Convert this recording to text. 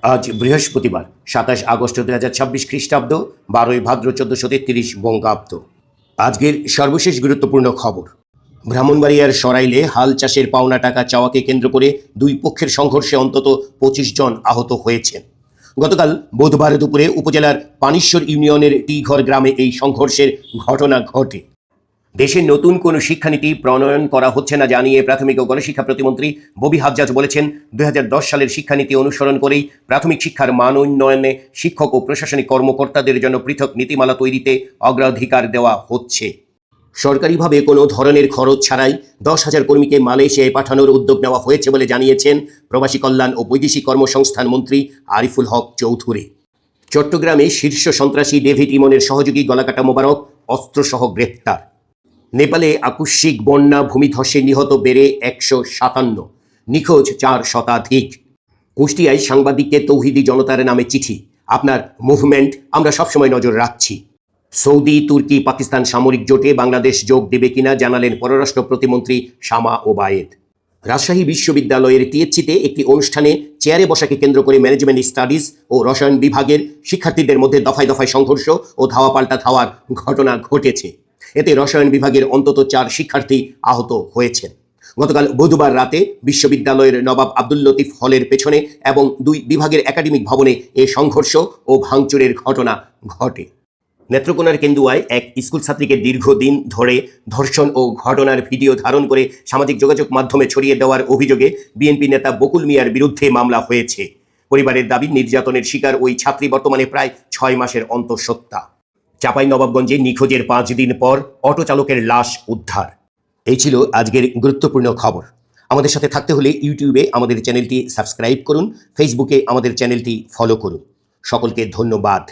আজ বৃহস্পতিবার ২৭ আগস্ট ২০২৬ খ্রিস্টাব্দ, ১২ই ভাদ্র ১৪৩৩ বঙ্গাব্দ। আজকের সর্বশেষ গুরুত্বপূর্ণ খবর। ব্রাহ্মণবাড়িয়ার সরাইলে হাল চাষের পাওনা টাকা চাওয়াকে কেন্দ্র করে দুই পক্ষের সংঘর্ষে অন্তত ২৫ জন আহত হয়েছেন। গতকাল বুধবার দুপুরে উপজেলার পানিশ্বর ইউনিয়নের টিঘর গ্রামে এই সংঘর্ষের ঘটনা ঘটে। দেশের নতুন কোনো শিক্ষানীতি প্রণয়ন করা হচ্ছে না জানিয়ে প্রাথমিক ও গণশিক্ষা প্রতিমন্ত্রী ববি হাজ্জাজ বলেছেন, ২০১০ সালের শিক্ষানীতি অনুসরণ করেই প্রাথমিক শিক্ষার মান উন্নয়নে শিক্ষক ও প্রশাসনিক কর্মকর্তাদের জন্য পৃথক নীতিমালা তৈরিতে অগ্রাধিকার দেওয়া হচ্ছে। সরকারিভাবে কোনো ধরনের খরচ ছাড়াই ১০,০০০ কর্মীকে মালয়েশিয়ায় পাঠানোর উদ্যোগ নেওয়া হয়েছে বলে জানিয়েছেন প্রবাসী কল্যাণ ও বৈদেশিক কর্মসংস্থান মন্ত্রী আরিফুল হক চৌধুরী। চট্টগ্রামে শীর্ষ সন্ত্রাসী ডেভিড ইমনের সহযোগী গলাকাটা মোবারক অস্ত্রসহ গ্রেপ্তার। নেপালে আকস্মিক বন্যা ভূমিধসে নিহত বেড়ে ১৫৭, নিখোঁজ ৪ শতাধিক। কুষ্টিয়ায় সাংবাদিককে তৌহিদি জনতার নামে চিঠি, আপনার মুভমেন্ট আমরা সবসময় নজর রাখছি। সৌদি, তুর্কি, পাকিস্তান সামরিক জোটে বাংলাদেশ যোগ দেবে কিনা জানালেন পররাষ্ট্র প্রতিমন্ত্রী শামা ওবায়েদ। রাজশাহী বিশ্ববিদ্যালয়ের টিএসসিতে একটি অনুষ্ঠানে চেয়ারে বসাকে কেন্দ্র করে ম্যানেজমেন্ট স্টাডিজ ও রসায়ন বিভাগের শিক্ষার্থীদের মধ্যে দফায় দফায় সংঘর্ষ ও ধাওয়া পাল্টা ধাওয়ার ঘটনা ঘটেছে। এতে রসায়ন বিভাগের অন্তত ৪ শিক্ষার্থী আহত হয়েছেন। গতকাল বুধবার রাতে বিশ্ববিদ্যালয়ের নবাব আব্দুল লতিফ হলের পেছনে এবং ২ বিভাগের একাডেমিক ভবনে এ সংঘর্ষ ও ভাঙচুরের ঘটনা ঘটে। নেত্রকোনার কেন্দুয়ায় এক স্কুল ছাত্রীকে দীর্ঘদিন ধরে ধর্ষণ ও ঘটনার ভিডিও ধারণ করে সামাজিক যোগাযোগ মাধ্যমে ছড়িয়ে দেওয়ার অভিযোগে বিএনপি নেতা বকুল মিয়ার বিরুদ্ধে মামলা হয়েছে। পরিবারের দাবি, নির্যাতনের শিকার ওই ছাত্রী বর্তমানে প্রায় ৬ মাসের অন্তঃসত্ত্বা। চাঁপাইনবাবগঞ্জে নিখোঁজের ৫ দিন পর অটো চালকের লাশ উদ্ধার। এই ছিল আজকের গুরুত্বপূর্ণ খবর। আমাদের সাথে থাকতে হলে ইউটিউবে আমাদের চ্যানেলটি সাবস্ক্রাইব করুন, ফেসবুকে আমাদের চ্যানেলটি ফলো করুন। সকলকে ধন্যবাদ।